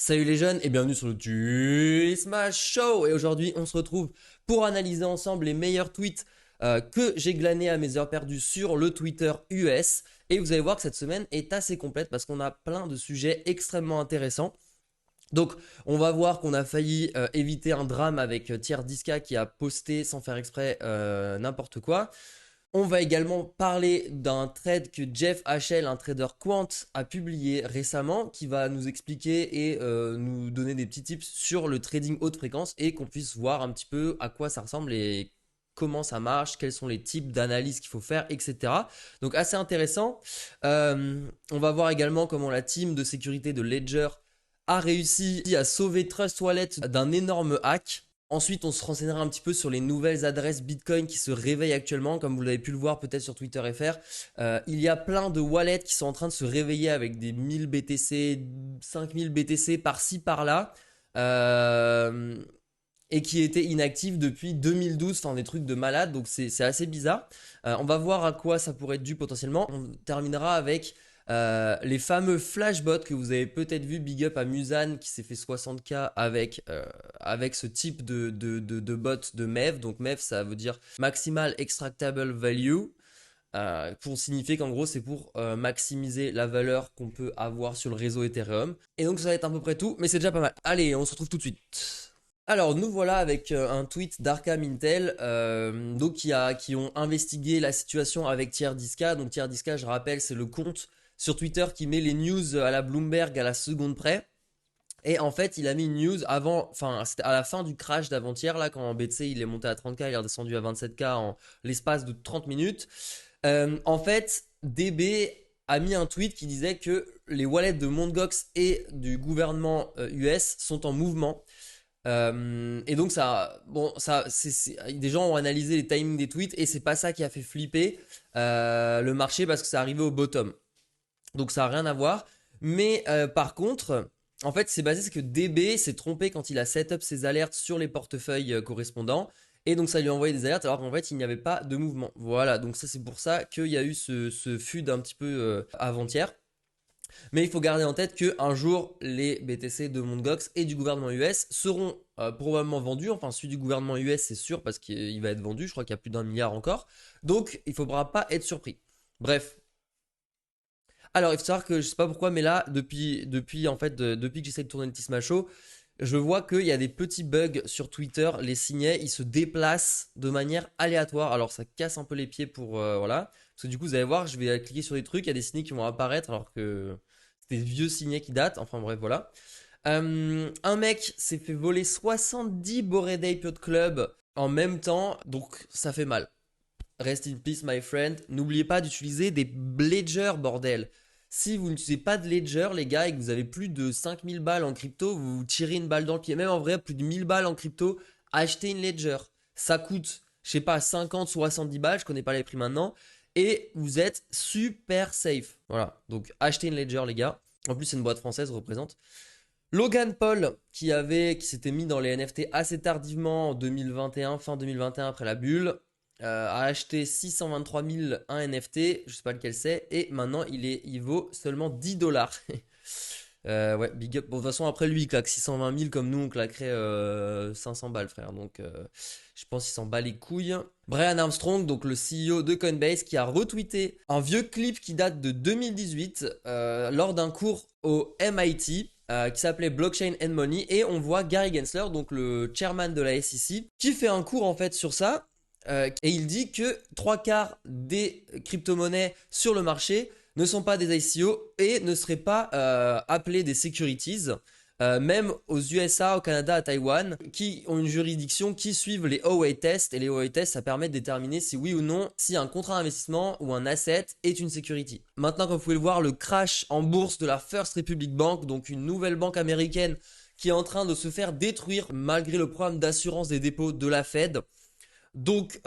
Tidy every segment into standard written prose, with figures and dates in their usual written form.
Salut les jeunes et bienvenue sur le Smash Show. Et aujourd'hui on se retrouve pour analyser ensemble les meilleurs tweets que j'ai glanés à mes heures perdues sur le Twitter US. Et vous allez voir que cette semaine est assez complète parce qu'on a plein de sujets extrêmement intéressants. Donc on va voir qu'on a failli éviter un drame avec Tier 10K qui a posté sans faire exprès n'importe quoi. On va également parler d'un trade que Jeff Hashell, un trader quant, a publié récemment, qui va nous expliquer et nous donner des petits tips sur le trading haute fréquence et qu'on puisse voir un petit peu à quoi ça ressemble et comment ça marche, quels sont les types d'analyses qu'il faut faire, etc. Donc assez intéressant. On va voir également comment la team de sécurité de Ledger a réussi à sauver Trust Wallet d'un énorme hack. Ensuite, on se renseignera un petit peu sur les nouvelles adresses Bitcoin qui se réveillent actuellement. Comme vous l'avez pu le voir peut-être sur Twitter FR, il y a plein de wallets qui sont en train de se réveiller avec des 1000 BTC, 5000 BTC par-ci par-là. Et qui étaient inactifs depuis 2012, enfin des trucs de malade, donc c'est assez bizarre. On va voir à quoi ça pourrait être dû potentiellement. On terminera avec les fameux flashbots que vous avez peut-être vu. Big up à Musan qui s'est fait 60K avec ce type de bot de MEV. Donc MEV, ça veut dire Maximal Extractable Value. Pour signifier qu'en gros c'est pour maximiser la valeur qu'on peut avoir sur le réseau Ethereum. Et donc ça va être à peu près tout, mais c'est déjà pas mal. Allez, on se retrouve tout de suite. Alors nous voilà avec un tweet d'Arkham Intel donc qui ont investigué la situation avec Tier 10K. Donc Tier 10K, je rappelle, c'est le compte sur Twitter qui met les news à la Bloomberg à la seconde près. Et en fait, il a mis une news avant, enfin, c'était à la fin du crash d'avant-hier, là, quand BTC il est monté à 30K, il est redescendu à 27K en l'espace de 30 minutes. En fait, DB a mis un tweet qui disait que les wallets de Mt. Gox et du gouvernement US sont en mouvement. Et donc ça, bon, des gens ont analysé les timings des tweets et c'est pas ça qui a fait flipper le marché parce que c'est arrivé au bottom. Donc ça a rien à voir. Mais par contre, en fait, c'est que DB s'est trompé quand il a set up ses alertes sur les portefeuilles correspondants. Et donc ça lui a envoyé des alertes alors qu'en fait il n'y avait pas de mouvement. Voilà, donc ça c'est pour ça qu'il y a eu ce FUD un petit peu avant-hier. Mais il faut garder en tête qu'un jour, les BTC de Mt. Gox et du gouvernement US seront probablement vendus. Enfin, celui du gouvernement US, c'est sûr, parce qu'il va être vendu. Je crois qu'il y a plus d'1 milliard encore. Donc, il ne faudra pas être surpris. Bref. Alors, il faut savoir que je sais pas pourquoi, mais là, depuis que j'essaie de tourner le Tisma Show, je vois qu'il y a des petits bugs sur Twitter. Les signets, ils se déplacent de manière aléatoire. Alors, ça casse un peu les pieds pour. Voilà. Parce que du coup, vous allez voir, je vais cliquer sur des trucs. Il y a des signets qui vont apparaître alors que c'est des vieux signets qui datent. Enfin, bref, voilà. Un mec s'est fait voler 70 Bored Ape Yacht Club en même temps. Donc, ça fait mal. Rest in peace, my friend. N'oubliez pas d'utiliser des Ledger, bordel. Si vous n'utilisez pas de Ledger, les gars, et que vous avez plus de 5000 balles en crypto, vous vous tirez une balle dans le pied. Même en vrai, plus de 1000 balles en crypto, achetez une Ledger. Ça coûte, je sais pas, 50, 70 balles, je connais pas les prix maintenant. Et vous êtes super safe. Voilà. Donc, achetez une Ledger, les gars. En plus, c'est une boîte française, représente. Logan Paul, qui s'était mis dans les NFT assez tardivement en 2021, fin 2021 après la bulle, a acheté 623 000 un NFT, je sais pas lequel c'est, et maintenant il vaut seulement 10 dollars. Ouais, big up. Bon, de toute façon, après lui, il claque 620 000 comme nous, on claquerait 500 balles, frère. Donc, je pense qu'il s'en bat les couilles. Brian Armstrong, donc le CEO de Coinbase, qui a retweeté un vieux clip qui date de 2018 lors d'un cours au MIT. Qui s'appelait Blockchain and Money, et on voit Gary Gensler, donc le chairman de la SEC, qui fait un cours en fait sur ça, et il dit que trois quarts des crypto-monnaies sur le marché ne sont pas des ICO et ne seraient pas appelés des securities, même aux USA, au Canada, à Taïwan, qui ont une juridiction qui suivent les OA tests. Et les OA tests, ça permet de déterminer si oui ou non, si un contrat d'investissement ou un asset est une security. Maintenant, comme vous pouvez le voir, le crash en bourse de la First Republic Bank, donc une nouvelle banque américaine qui est en train de se faire détruire malgré le programme d'assurance des dépôts de la Fed. Donc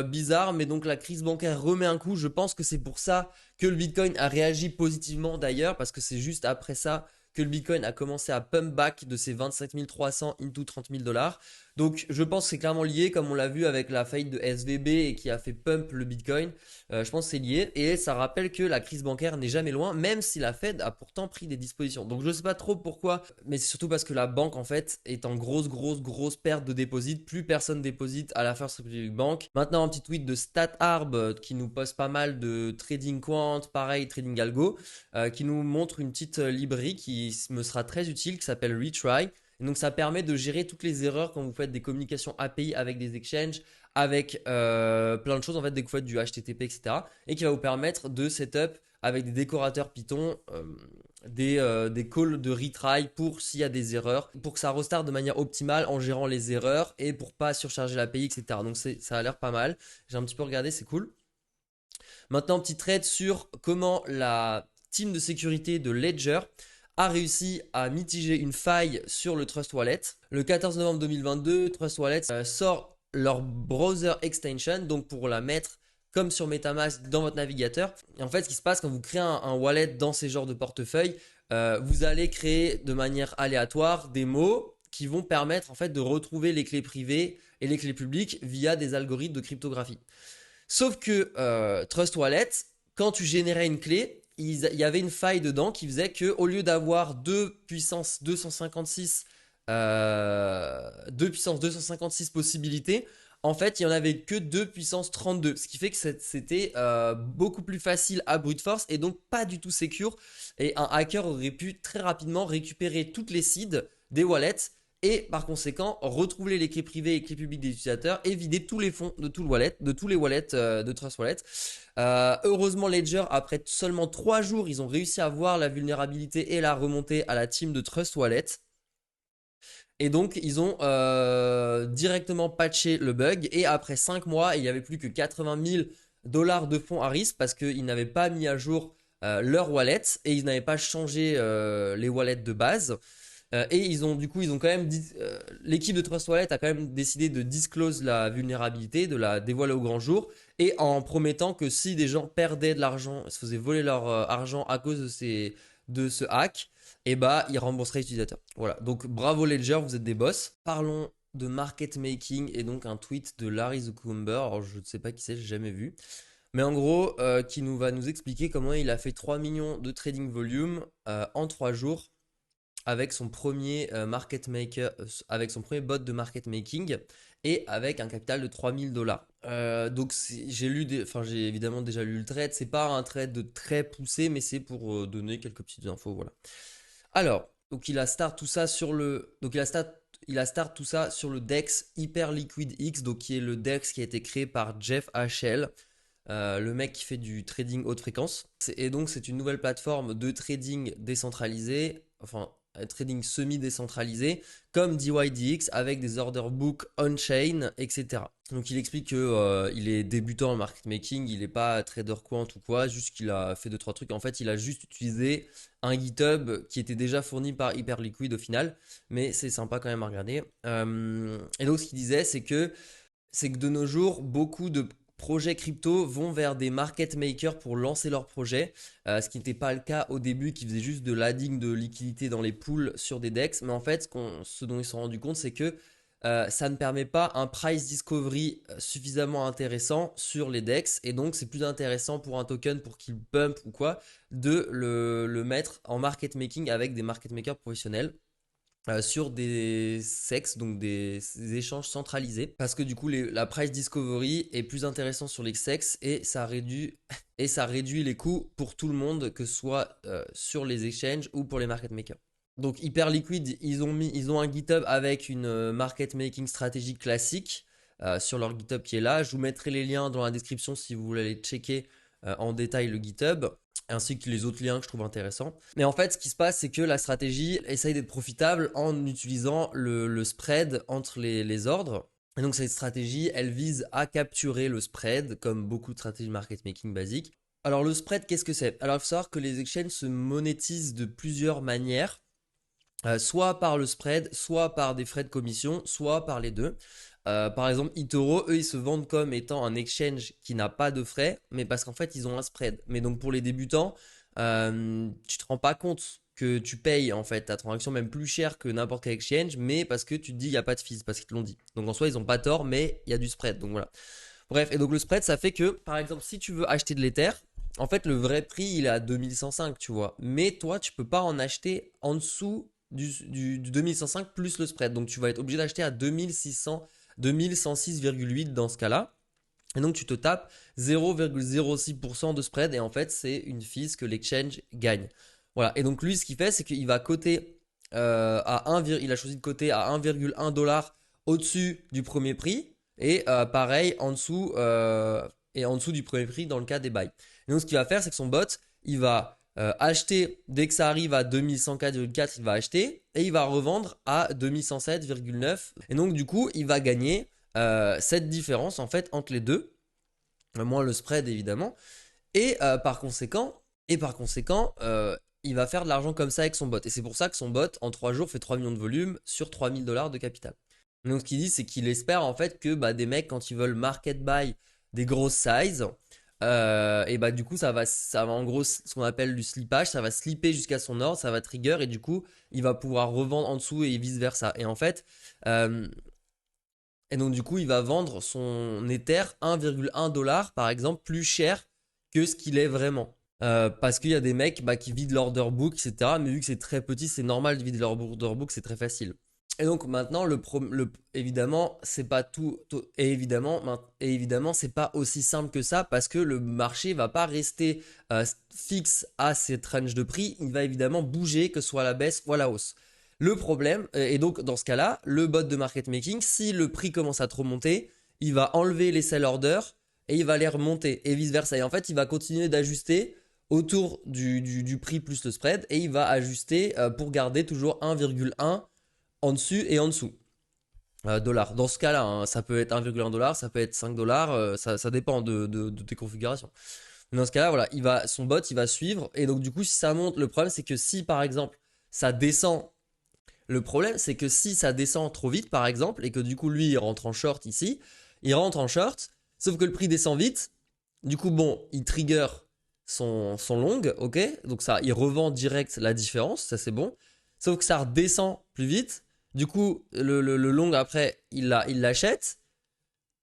bizarre, mais donc la crise bancaire remet un coup. Je pense que c'est pour ça que le Bitcoin a réagi positivement d'ailleurs, parce que c'est juste après ça que le Bitcoin a commencé à pump back de ses 25 300 into 30 000 dollars. Donc je pense que c'est clairement lié, comme on l'a vu avec la faillite de SVB et qui a fait pump le Bitcoin. Je pense que c'est lié et ça rappelle que la crise bancaire n'est jamais loin, même si la Fed a pourtant pris des dispositions. Donc je ne sais pas trop pourquoi, mais c'est surtout parce que la banque en fait est en grosse perte de dépôts. Plus personne déposite à la First Republic Bank. Maintenant un petit tweet de StatArb qui nous poste pas mal de trading quant, pareil trading algo, qui nous montre une petite librairie qui me sera très utile, qui s'appelle Retry. Et donc ça permet de gérer toutes les erreurs quand vous faites des communications API avec des exchanges, avec plein de choses en fait dès que vous faites du HTTP, etc. Et qui va vous permettre de setup avec des décorateurs Python, des calls de retry pour s'il y a des erreurs, pour que ça restart de manière optimale en gérant les erreurs et pour pas surcharger l'API, etc. Donc ça a l'air pas mal. J'ai un petit peu regardé, c'est cool. Maintenant, petit trade sur comment la team de sécurité de Ledger a réussi à mitiger une faille sur le Trust Wallet. Le 14 novembre 2022, Trust Wallet sort leur browser extension, donc pour la mettre comme sur MetaMask dans votre navigateur. Et en fait, ce qui se passe quand vous créez un wallet dans ces genres de portefeuille, vous allez créer de manière aléatoire des mots qui vont permettre en fait de retrouver les clés privées et les clés publiques via des algorithmes de cryptographie. Sauf que Trust Wallet, quand tu générais une clé, il y avait une faille dedans qui faisait que au lieu d'avoir 2 puissance 256 possibilités, en fait, il n'y en avait que 2 puissance 32, ce qui fait que c'était beaucoup plus facile à brute force et donc pas du tout secure. Et un hacker aurait pu très rapidement récupérer toutes les seeds des wallets et par conséquent retrouver les clés privées et les clés publiques des utilisateurs et vider tous les fonds de tout le wallet, de tous les wallets de Trust Wallet. Heureusement Ledger, après seulement 3 jours, ils ont réussi à voir la vulnérabilité et la remonter à la team de Trust Wallet. Et donc ils ont directement patché le bug et après 5 mois, il n'y avait plus que 80 000 dollars de fonds à risque parce qu'ils n'avaient pas mis à jour leur wallet et ils n'avaient pas changé les wallets de base. Et ils ont quand même l'équipe de Trust Wallet a quand même décidé de disclose la vulnérabilité, de la dévoiler au grand jour, et en promettant que si des gens perdaient de l'argent, se faisaient voler leur argent à cause de ce hack, et bah ils rembourseraient les utilisateurs. Voilà, donc bravo Ledger, vous êtes des boss. Parlons de market making et donc un tweet de Larry Zuckerberg, alors je ne sais pas qui c'est, j'ai jamais vu. Mais en gros, qui va nous expliquer comment il a fait 3 millions de trading volume en 3 jours avec son premier market maker, avec son premier bot de market making et avec un capital de 3000 dollars. Donc j'ai évidemment déjà lu le trade. C'est pas un trade de très poussé, mais c'est pour donner quelques petites infos, voilà. Alors, donc il a start tout ça sur le, donc il a start tout ça sur le DEX Hyperliquid X, donc qui est le DEX qui a été créé par Jeff Hashell. Le mec qui fait du trading haute fréquence. Et donc c'est une nouvelle plateforme de trading décentralisé, enfin trading semi-décentralisé, comme DYDX avec des order books on-chain, etc. Donc il explique que il est débutant en market making, il n'est pas trader quant ou quoi, juste qu'il a fait 2-3 trucs. En fait, il a juste utilisé un GitHub qui était déjà fourni par Hyperliquid au final, mais c'est sympa quand même à regarder. Et donc ce qu'il disait, c'est que de nos jours, beaucoup de projets crypto vont vers des market makers pour lancer leurs projets, ce qui n'était pas le cas au début, qui faisait juste de l'adding de liquidité dans les pools sur des DEX. Mais en fait, ce dont ils se sont rendus compte, c'est que ça ne permet pas un price discovery suffisamment intéressant sur les DEX. Et donc, c'est plus intéressant pour un token pour qu'il pump ou quoi, de le mettre en market making avec des market makers professionnels sur des SEX, donc des échanges centralisés, parce que du coup la price discovery est plus intéressant sur les SEX et ça réduit les coûts pour tout le monde, que ce soit sur les exchanges ou pour les market makers. Donc Hyperliquid, ils ont un GitHub avec une market making stratégie classique sur leur GitHub qui est là. Je vous mettrai les liens dans la description si vous voulez aller checker en détail le GitHub, ainsi que les autres liens que je trouve intéressants. Mais en fait, ce qui se passe, c'est que la stratégie essaye d'être profitable en utilisant le spread entre les ordres. Et donc cette stratégie, elle vise à capturer le spread, comme beaucoup de stratégies market making basiques. Alors le spread, qu'est-ce que c'est? Alors il faut savoir que les exchanges se monétisent de plusieurs manières. Soit par le spread, soit par des frais de commission, soit par les deux. Par exemple, eToro, eux, ils se vendent comme étant un exchange qui n'a pas de frais, mais parce qu'en fait, ils ont un spread. Mais donc, pour les débutants, tu te rends pas compte que tu payes en fait ta transaction même plus cher que n'importe quel exchange, mais parce que tu te dis il n'y a pas de fees, parce qu'ils te l'ont dit. Donc en soi, ils n'ont pas tort, mais il y a du spread. Donc voilà. Bref, et donc le spread, ça fait que, par exemple, si tu veux acheter de l'Ether, en fait, le vrai prix, il est à 2105, tu vois. Mais toi, tu peux pas en acheter en dessous du 2105 plus le spread. Donc tu vas être obligé d'acheter à 2600, 2106,8 dans ce cas-là. Et donc tu te tapes 0,06% de spread et en fait c'est une fees que l'exchange gagne. Voilà, et donc lui ce qu'il fait c'est qu'il va coter à 1, il a choisi de coter à 1,1$ au-dessus du premier prix et pareil en dessous du premier prix dans le cas des buys. Et donc ce qu'il va faire c'est que son bot il va acheter dès que ça arrive à 2104,4 il va acheter et il va revendre à 2107,9 et donc du coup il va gagner cette différence en fait entre les deux, moins le spread évidemment, et par conséquent il va faire de l'argent comme ça avec son bot. Et c'est pour ça que son bot en 3 jours fait 3 millions de volume sur 3000$ de capital. Donc ce qu'il dit c'est qu'il espère en fait que des mecs quand ils veulent market buy des grosses sizes, et du coup ça va en gros ce qu'on appelle du slippage, ça va slipper jusqu'à son ordre, ça va trigger et du coup il va pouvoir revendre en dessous et vice versa. Et en fait et donc, du coup, il va vendre son Ether 1,1$ par exemple plus cher que ce qu'il est vraiment. Parce qu'il y a des mecs qui vident l'order book, etc. Mais vu que c'est très petit, c'est normal de vider leur order book, c'est très facile. Et donc maintenant, évidemment, c'est pas et évidemment, c'est pas aussi simple que ça parce que le marché va pas rester fixe à cette range de prix. Il va évidemment bouger, que ce soit à la baisse ou à la hausse. Le problème, et donc dans ce cas-là, le bot de market making, si le prix commence à trop monter, il va enlever les sell orders et il va les remonter et vice versa. Et en fait, il va continuer d'ajuster autour du prix plus le spread et il va ajuster pour garder toujours 1,1 en dessus et en dessous. Dollars. Dans ce cas-là, hein, ça peut être 1,1$, ça peut être 5$, ça dépend de tes configurations. Mais dans ce cas-là, voilà, son bot, il va suivre. Et donc, du coup, si ça monte, le problème, c'est que si, par exemple, ça descend. Le problème, c'est que si ça descend trop vite, par exemple, et que du coup, lui, il rentre en short ici, il rentre en short, sauf que le prix descend vite. Du coup, bon, il trigger son long, ok? Donc, ça, il revend direct la différence, ça, c'est bon. Sauf que ça redescend plus vite. Du coup, le long, après, il l'achète.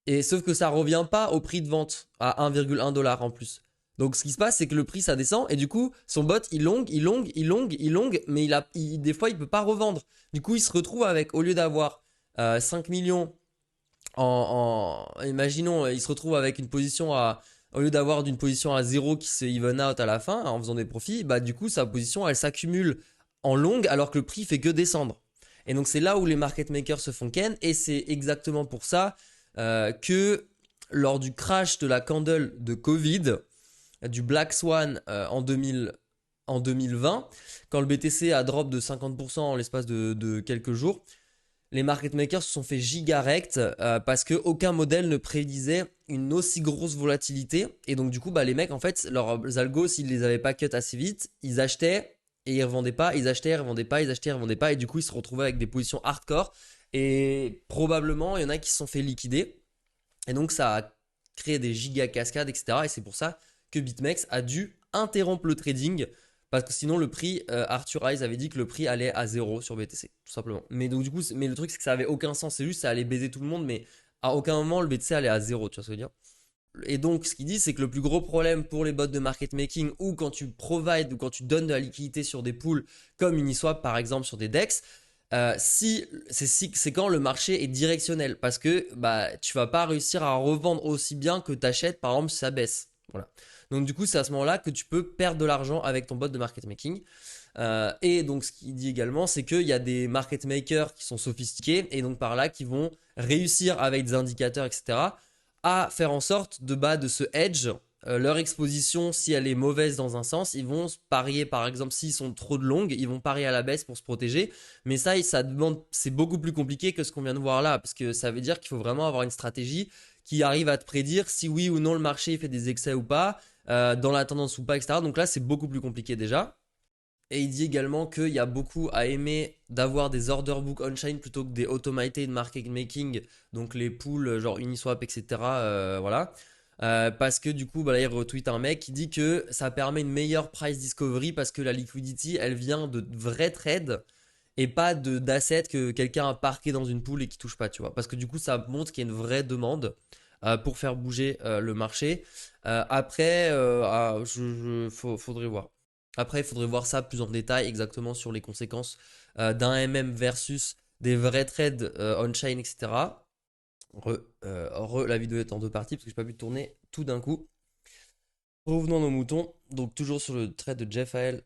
Et sauf que ça revient pas au prix de vente à 1,1$ en plus. Donc ce qui se passe, c'est que le prix ça descend et du coup son bot il long, mais des fois il peut pas revendre. Du coup il se retrouve avec, au lieu d'avoir 5 millions imaginons, il se retrouve avec une position au lieu d'avoir d'une position à 0 qui se even out à la fin en faisant des profits, du coup sa position elle s'accumule en long alors que le prix fait que descendre. Et donc c'est là où les market makers se font ken et c'est exactement pour ça que lors du crash de la candle de Covid, du Black Swan en 2020, quand le BTC a drop de 50% en l'espace de quelques jours, les market makers se sont fait gigarect parce qu'aucun modèle ne prédisait une aussi grosse volatilité. Et donc du coup, les mecs, en fait, leurs algos, s'ils les avaient pas cut assez vite, ils achetaient et ils revendaient pas, ils achetaient, ils revendaient pas, ils achetaient, ils revendaient pas. Et du coup, ils se retrouvaient avec des positions hardcore. Et probablement, il y en a qui se sont fait liquider. Et donc, ça a créé des giga cascades, etc. Et c'est pour ça que BitMEX a dû interrompre le trading parce que sinon le prix, Arthur Hayes avait dit que le prix allait à 0 sur BTC, tout simplement. Mais donc du coup, le truc c'est que ça avait aucun sens, c'est juste ça allait baiser tout le monde, mais à aucun moment le BTC allait à 0, tu vois ce que je veux dire. Et donc ce qu'il dit c'est que le plus gros problème pour les bots de market making ou quand tu provides ou quand tu donnes de la liquidité sur des pools comme Uniswap par exemple sur des DEX, c'est quand le marché est directionnel parce que tu vas pas réussir à revendre aussi bien que tu achètes par exemple si ça baisse. Voilà. Donc du coup c'est à ce moment-là que tu peux perdre de l'argent avec ton bot de market making. Et donc ce qu'il dit également c'est qu'il y a des market makers qui sont sophistiqués et donc par là qui vont réussir avec des indicateurs etc. à faire en sorte de se hedge leur exposition. Si elle est mauvaise dans un sens, ils vont parier par exemple s'ils sont trop de longues, ils vont parier à la baisse pour se protéger. Mais ça c'est beaucoup plus compliqué que ce qu'on vient de voir là parce que ça veut dire qu'il faut vraiment avoir une stratégie qui arrive à te prédire si oui ou non le marché fait des excès ou pas, dans la tendance ou pas, etc. Donc là, c'est beaucoup plus compliqué déjà. Et il dit également qu'il y a beaucoup à aimer d'avoir des order book on-chain plutôt que des automated market making, donc les pools genre Uniswap, etc. Voilà. Parce que du coup, bah, là, il retweet un mec qui dit que ça permet une meilleure price discovery parce que la liquidity, elle vient de vrais trades et pas d'assets que quelqu'un a parqué dans une pool et qui touche pas, tu vois. Parce que du coup, ça montre qu'il y a une vraie demande pour faire bouger le marché. Après, faudrait voir. Après, il faudrait voir ça plus en détail exactement sur les conséquences d'un MM versus des vrais trades on-chain, etc. La vidéo est en deux parties parce que j'ai pas pu tourner tout d'un coup. Revenons à nos moutons. Donc, toujours sur le trade de Jeff Hale.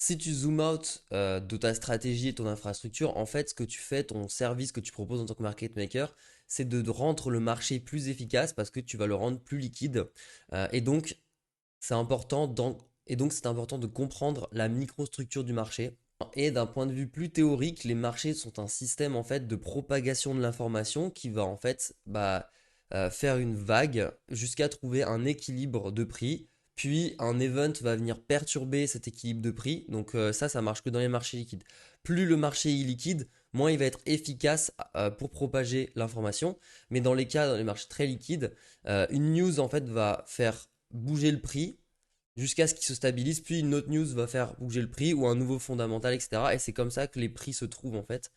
Si tu zoom out de ta stratégie et ton infrastructure, en fait, ce que tu fais, ton service que tu proposes en tant que market maker, c'est de rendre le marché plus efficace parce que tu vas le rendre plus liquide. Et donc, c'est important c'est important de comprendre la microstructure du marché. Et d'un point de vue plus théorique, les marchés sont un système en fait de propagation de l'information qui va en fait faire une vague jusqu'à trouver un équilibre de prix. Puis un event va venir perturber cet équilibre de prix. Donc ça marche que dans les marchés liquides. Plus le marché est liquide, moins il va être efficace pour propager l'information. Mais dans les marchés très liquides, une news en fait va faire bouger le prix jusqu'à ce qu'il se stabilise, puis une autre news va faire bouger le prix ou un nouveau fondamental, etc. Et c'est comme ça que les prix se trouvent en fait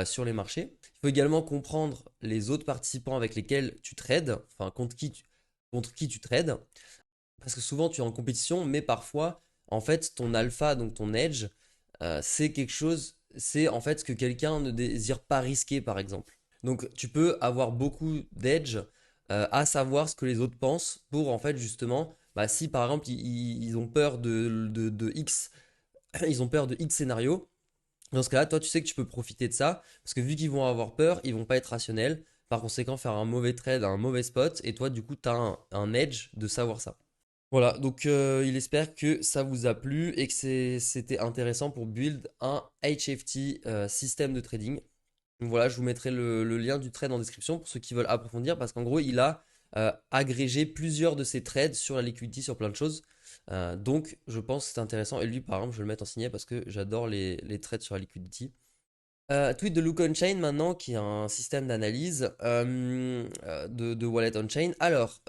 sur les marchés. Il faut également comprendre les autres participants avec lesquels tu trades, enfin contre qui tu trades, parce que souvent tu es en compétition, mais parfois en fait ton alpha, donc ton edge, c'est quelque chose, c'est en fait ce que quelqu'un ne désire pas risquer par exemple. Donc tu peux avoir beaucoup d'edge à savoir ce que les autres pensent pour en fait justement, bah, si par exemple ils ont peur de X, ils ont peur de X scénario, dans ce cas-là, toi tu sais que tu peux profiter de ça, parce que vu qu'ils vont avoir peur, ils vont pas être rationnels, par conséquent faire un mauvais trade, un mauvais spot, et toi du coup tu as un edge de savoir ça. Voilà, donc il espère que ça vous a plu et que c'était intéressant pour build un HFT système de trading. Donc voilà, je vous mettrai le lien du trade en description pour ceux qui veulent approfondir parce qu'en gros, il a agrégé plusieurs de ses trades sur la liquidity, sur plein de choses. Donc je pense que c'est intéressant. Et lui, par exemple, je vais le mettre en signé parce que j'adore les trades sur la liquidity. Tweet de Look On-Chain maintenant, qui est un système d'analyse de wallet on-chain. Alors,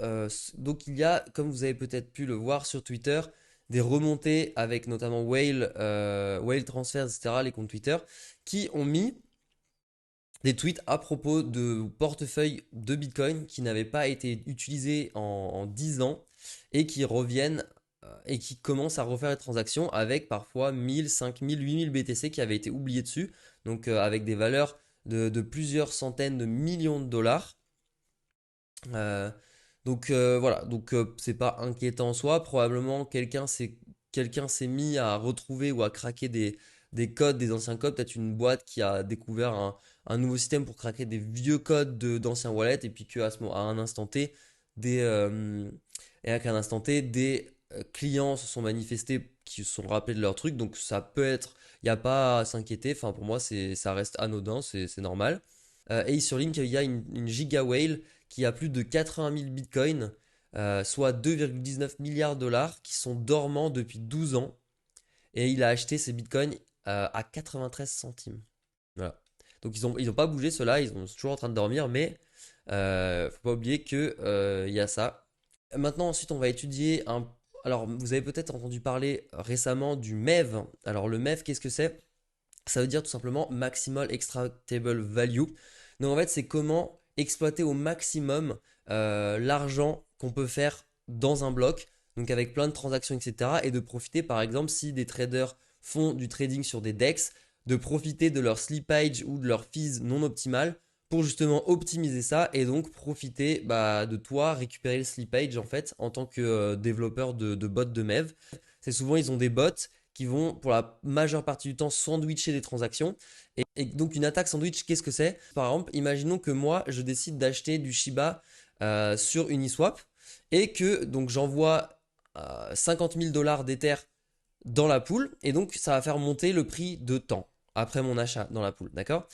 donc il y a, comme vous avez peut-être pu le voir sur Twitter, des remontées avec notamment Whale Transfers, etc., les comptes Twitter, qui ont mis des tweets à propos de portefeuilles de Bitcoin qui n'avaient pas été utilisés en 10 ans et qui reviennent et qui commencent à refaire les transactions avec parfois 1000, 5000, 8000 BTC qui avaient été oubliés dessus. Donc avec des valeurs de plusieurs centaines de millions de dollars. Euh, voilà, donc c'est pas inquiétant en soi. Probablement quelqu'un s'est mis à retrouver ou à craquer des codes, des anciens codes. Peut-être une boîte qui a découvert un nouveau système pour craquer des vieux codes d'anciens wallets et puis qu'à à un instant T, des, et à un instant T, des clients se sont manifestés qui se sont rappelés de leur truc. Donc ça peut être, il n'y a pas à s'inquiéter. Enfin pour moi ça reste anodin, c'est normal. Et il surligne qu'il y a une giga whale qui a plus de 80 000 bitcoins, soit 2,19 milliards de dollars, qui sont dormants depuis 12 ans. Et il a acheté ces bitcoins à 93 centimes. Voilà. Donc ils ont pas bougé ceux-là, ils sont toujours en train de dormir, mais faut pas oublier que il y a ça. Maintenant, ensuite, on va étudier un. Alors, vous avez peut-être entendu parler récemment du MEV. Alors, le MEV, qu'est-ce que c'est? Ça veut dire tout simplement Maximal Extractable Value. Donc en fait, c'est comment exploiter au maximum l'argent qu'on peut faire dans un bloc, donc avec plein de transactions, etc. Et de profiter, par exemple, si des traders font du trading sur des DEX, de profiter de leur slippage ou de leur fees non optimales pour justement optimiser ça et donc profiter de toi, récupérer le slippage en fait en tant que développeur de bots de MEV. C'est souvent, ils ont des bots qui vont pour la majeure partie du temps sandwicher des transactions. Et donc une attaque sandwich, qu'est-ce que c'est? Par exemple, imaginons que moi, je décide d'acheter du Shiba sur Uniswap et que donc j'envoie 50 000 dollars d'Ether dans la pool et donc ça va faire monter le prix de temps après mon achat dans la pool, d'accord?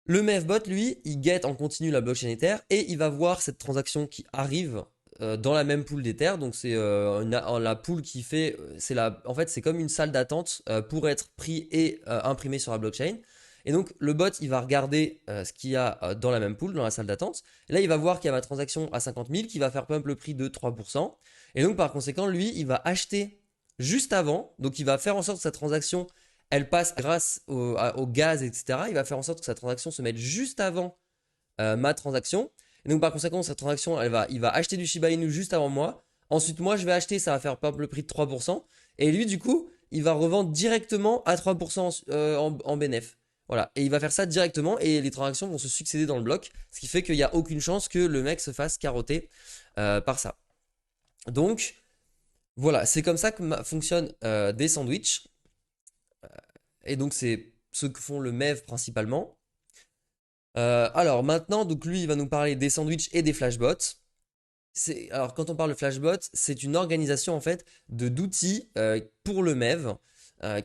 Le MEVBot, lui, il guette en continu la blockchain Ether et il va voir cette transaction qui arrive dans la même pool d'Ether. Donc c'est la pool qui fait, en fait c'est comme une salle d'attente pour être pris et imprimé sur la blockchain. Et donc le bot, il va regarder ce qu'il y a dans la même pool, dans la salle d'attente. Et là, il va voir qu'il y a ma transaction à 50 000 qui va faire pump le prix de 3%. Et donc par conséquent, lui, il va acheter juste avant. Donc il va faire en sorte que sa transaction, elle passe grâce au gaz, etc. Il va faire en sorte que sa transaction se mette juste avant ma transaction. Et donc par conséquent, sa transaction, il va acheter du Shiba Inu juste avant moi. Ensuite, moi, je vais acheter, ça va faire pump le prix de 3%. Et lui, du coup, il va revendre directement à 3% en bénéf. Voilà. Et il va faire ça directement et les transactions vont se succéder dans le bloc. Ce qui fait qu'il n'y a aucune chance que le mec se fasse carotter par ça. Donc, voilà. C'est comme ça que fonctionnent des sandwichs. Et donc, c'est ceux que font le MEV principalement. Alors maintenant, donc lui, il va nous parler des sandwichs et des flashbots. Alors quand on parle de flashbot, c'est une organisation en fait d'outils pour le MEV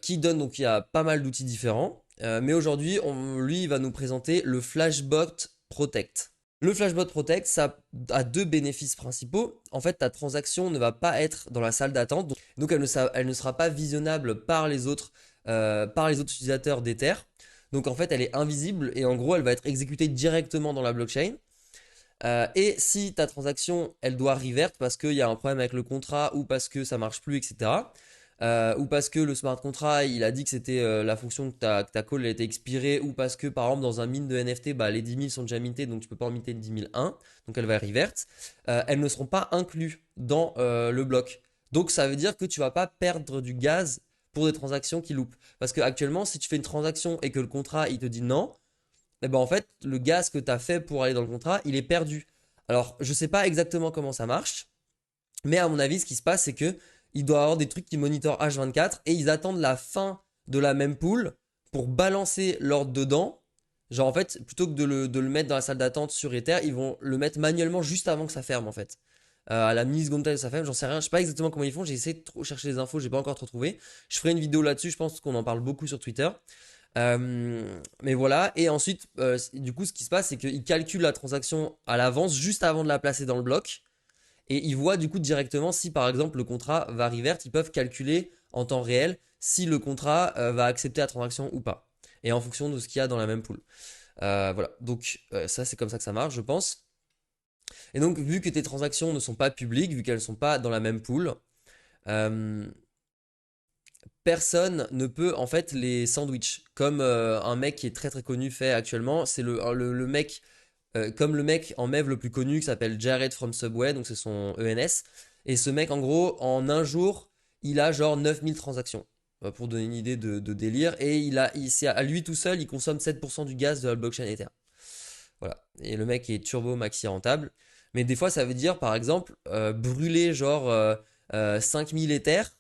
qui donne donc il y a pas mal d'outils différents. Mais aujourd'hui, lui, il va nous présenter le Flashbot Protect. Le Flashbot Protect, ça a deux bénéfices principaux. En fait, ta transaction ne va pas être dans la salle d'attente, donc elle ne sera pas visionnable par les autres utilisateurs d'Ether. Donc en fait, elle est invisible et en gros, elle va être exécutée directement dans la blockchain. Et si ta transaction, elle doit revert parce qu'il y a un problème avec le contrat ou parce que ça marche plus, etc. Ou parce que le smart contract, il a dit que c'était la fonction que ta call elle était expirée, ou parce que par exemple dans un mine de NFT, bah, les 10 000 sont déjà mintés, donc tu peux pas en minter le 10 001, donc elle va revert. Elles ne seront pas inclus dans le bloc. Donc ça veut dire que tu vas pas perdre du gaz pour des transactions qui loupent. Parce que actuellement, si tu fais une transaction et que le contrat il te dit non, eh ben en fait, le gaz que tu as fait pour aller dans le contrat, il est perdu. Alors, je sais pas exactement comment ça marche, mais à mon avis, ce qui se passe, c'est que il doit y avoir des trucs qui monitorent H24 et ils attendent la fin de la même pool pour balancer l'ordre dedans. Genre, en fait, plutôt que de le mettre dans la salle d'attente sur Ether, ils vont le mettre manuellement juste avant que ça ferme, en fait. À la milliseconde que ça ferme, j'en sais rien. Je sais pas exactement comment ils font. J'ai essayé de chercher des infos, j'ai pas encore trop trouvé. Je ferai une vidéo là-dessus, je pense qu'on en parle beaucoup sur Twitter. Mais voilà, et ensuite, du coup, ce qui se passe, c'est qu'il calcule la transaction à l'avance, juste avant de la placer dans le bloc, et il voit du coup directement si par exemple le contrat va revert, ils peuvent calculer en temps réel si le contrat va accepter la transaction ou pas, et en fonction de ce qu'il y a dans la même pool. Voilà, donc ça c'est comme ça que ça marche, je pense. Et donc, vu que tes transactions ne sont pas publiques, vu qu'elles ne sont pas dans la même pool, euh, personne ne peut en fait les sandwich comme un mec qui est très très connu fait actuellement. C'est le mec, comme le mec en MEV le plus connu qui s'appelle Jared from Subway, donc c'est son ENS. Et ce mec, en gros, en un jour, il a genre 9000 transactions. Pour donner une idée de délire. Et c'est à lui tout seul, il consomme 7% du gaz de la blockchain Ether. Voilà. Et le mec est turbo maxi rentable. Mais des fois, ça veut dire, par exemple, brûler genre 5000 Ethers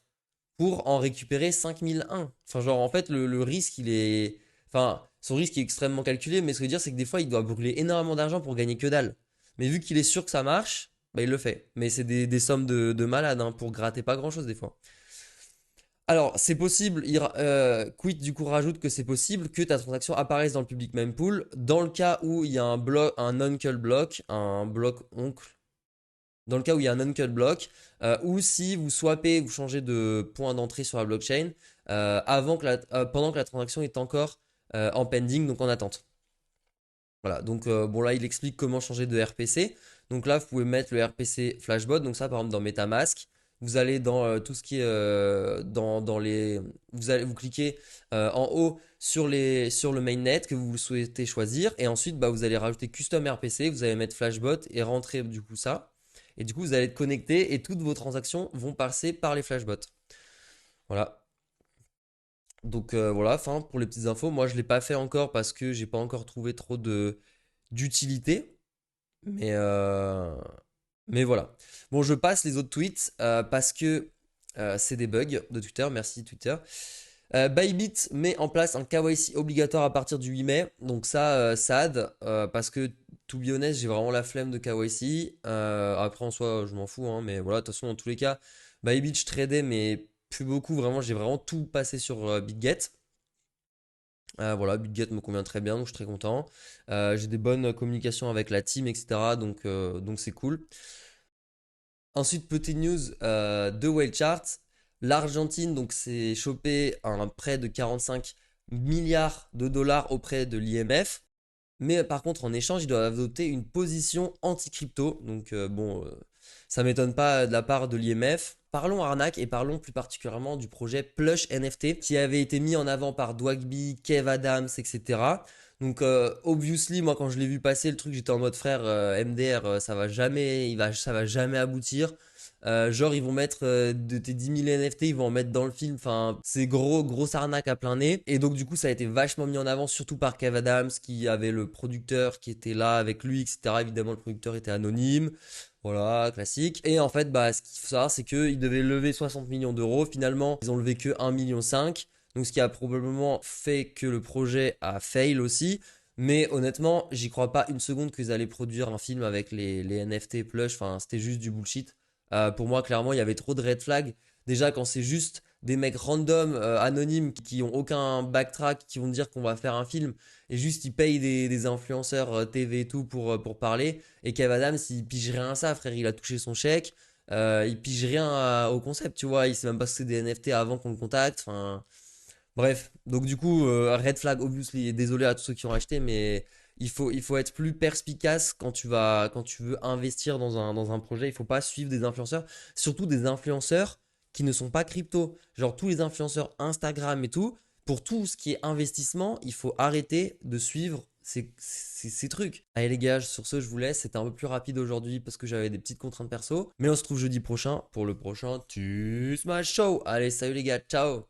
pour en récupérer 5001. Enfin, genre, en fait, le risque, il est. Enfin, son risque est extrêmement calculé, mais ce que je veux dire, c'est que des fois, il doit brûler énormément d'argent pour gagner que dalle. Mais vu qu'il est sûr que ça marche, bah, il le fait. Mais c'est des sommes de malade hein, pour gratter pas grand-chose des fois. Alors, c'est possible, Quit du coup rajoute que c'est possible que ta transaction apparaisse dans le public mempool dans le cas où il y a un bloc, un uncle block, un bloc oncle, dans le cas où il y a un uncut block, ou si vous swappez, vous changez de point d'entrée sur la blockchain pendant que la transaction est encore en pending, donc en attente. Voilà, donc bon là il explique comment changer de RPC. Donc là vous pouvez mettre le RPC Flashbot, donc ça par exemple dans MetaMask, vous allez dans tout ce qui est dans les... vous cliquez en haut sur le mainnet que vous souhaitez choisir et ensuite bah, vous allez rajouter Custom RPC, vous allez mettre Flashbot et rentrer du coup ça. Et du coup vous allez être connecté et toutes vos transactions vont passer par les Flashbots. Voilà. Donc voilà, enfin pour les petites infos, moi je l'ai pas fait encore parce que j'ai pas encore trouvé trop de d'utilité. Mais, euh, mais voilà. Bon, je passe les autres tweets parce que c'est des bugs de Twitter. Merci Twitter. Bybit met en place un KYC obligatoire à partir du 8 mai. Donc ça, sad, parce que to be honest, j'ai vraiment la flemme de KYC. Après, en soi, je m'en fous, hein, mais voilà, de toute façon, dans tous les cas, Bybit, je tradais, mais plus beaucoup. Vraiment, j'ai vraiment tout passé sur BitGet. Voilà, BitGet me convient très bien, donc je suis très content. J'ai des bonnes communications avec la team, etc. Donc c'est cool. Ensuite, petite news de Whale Chart. L'Argentine donc s'est chopé un prêt de 45 milliards de dollars auprès de l'IMF. Mais par contre, en échange, ils doivent adopter une position anti-crypto. Donc bon, ça m'étonne pas de la part de l'IMF. Parlons arnaque et parlons plus particulièrement du projet Plush NFT qui avait été mis en avant par Dwagby, Kev Adams, etc. Donc obviously, moi quand je l'ai vu passer le truc, j'étais en mode frère MDR, ça va jamais, ça va jamais aboutir. Genre ils vont mettre de tes 10 000 NFT, ils vont en mettre dans le film. Enfin, c'est grosse arnaque à plein nez. Et donc du coup, ça a été vachement mis en avant, surtout par Kev Adams, qui avait le producteur qui était là avec lui, etc. Évidemment, le producteur était anonyme. Voilà, classique. Et en fait, bah, ce qu'il faut savoir, c'est qu'ils devaient lever 60 millions d'euros. Finalement, ils ont levé que 1,5 million. Donc, ce qui a probablement fait que le projet a fail aussi. Mais honnêtement, j'y crois pas une seconde qu'ils allaient produire un film avec les NFT plush. Enfin, c'était juste du bullshit. Pour moi, clairement, il y avait trop de red flags. Déjà, quand c'est juste des mecs random, anonymes, qui ont aucun backtrack, qui vont dire qu'on va faire un film, et juste ils payent des influenceurs TV et tout pour parler. Et Kev Adams, il pige rien à ça, frère. Il a touché son chèque. Il pige rien au concept, tu vois. Il sait même pas ce que c'est des NFT avant qu'on le contacte. Enfin, bref. Donc, du coup, red flag, obviously. Désolé à tous ceux qui ont acheté, mais il faut être plus perspicace quand tu veux investir dans un projet. Il faut pas suivre des influenceurs, surtout des influenceurs qui ne sont pas crypto. Genre, tous les influenceurs Instagram et tout, pour tout ce qui est investissement, il faut arrêter de suivre ces trucs. Allez les gars, sur ce, je vous laisse. C'était un peu plus rapide aujourd'hui parce que j'avais des petites contraintes perso. Mais on se retrouve jeudi prochain pour le prochain Tu Smash Show. Allez, salut les gars, ciao.